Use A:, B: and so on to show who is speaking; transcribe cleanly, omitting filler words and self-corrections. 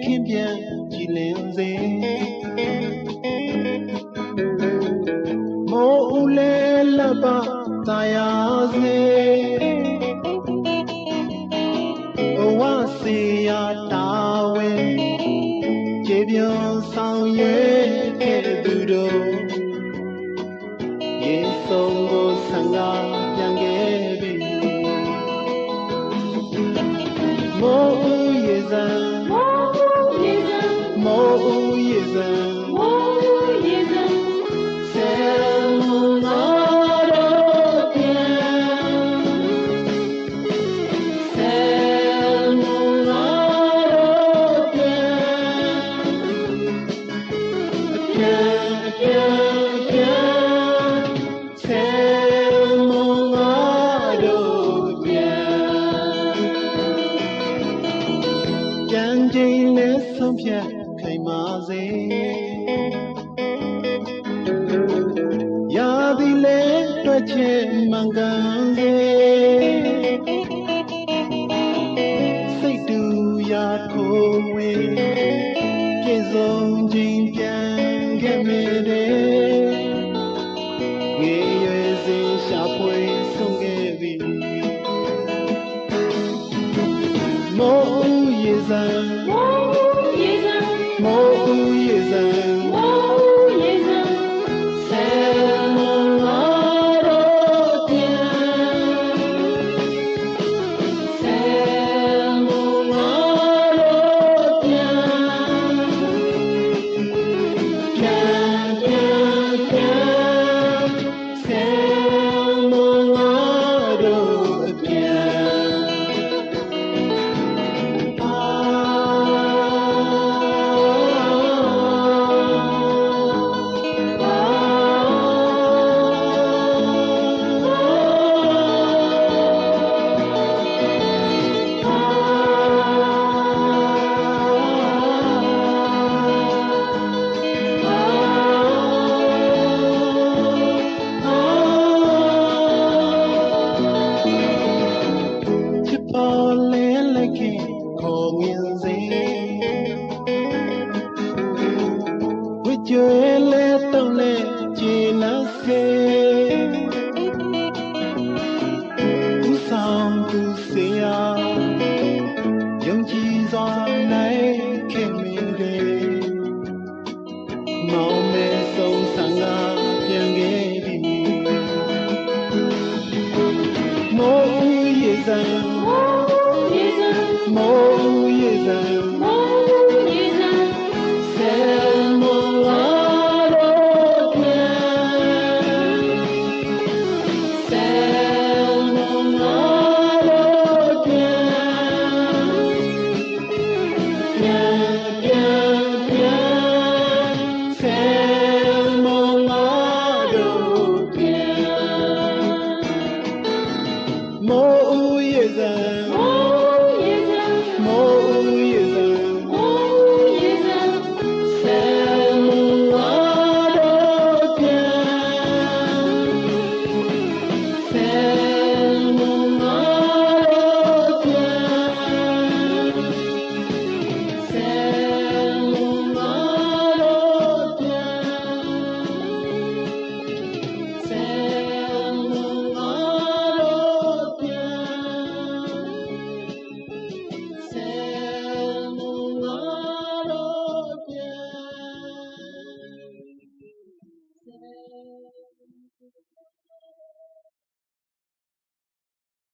A: ခင်ပြန်ကြည်လင်စေမိုးဦးလဲလက်ပါသာယာစေဘဝစေရာတာဝန်ကျေပြွန်ဆောင်ရွက်ခဲ့သူတို့ရေဆုံးကိုဆံကပြန်ခဲ့ပြီမိုးဦးရေစံမိုးဦးရေစံဆယ်မုံငါတို့ပြန်ဆယ်မုံငါတို့ပြန်ဆယ်မုံငါတို့ပြန်ချိန်နဲ့ဆုံးဖြတ်ခိုင်မာစေရာသီလဲတွက်ချက်မှန်ကန်စေစိတ်တူရာခိုးဝင်ပြည့်စုံခြင်းပြန်ခဲ့မိတယ်ငယ်ရွယ်စဉ်ရှာဖွေဆုံးခဲ့ပြီမိုးဦးရေစံမိုးဦးရေစံဆယ်မုံငါတို့ပြန်ဆယ်မုံငါတို့ပြန်ဆယ်မုံငါတို့ပြန်ခေါ်ငင်စေဝကြွေလဲတုံးလဲခြေလမ်းစေသူဆောင်သူစေရာယုံကြည်စွာနိုင်ခဲ့မိတယ်မောင်မဲဆုံးဆံကပြန်ခဲ့ပြီမိုးဦးရေစံမိုးဦးရေစံဆယ်မုံငါတို့ပြန်ဆယ်မုံငါတို့ပြန်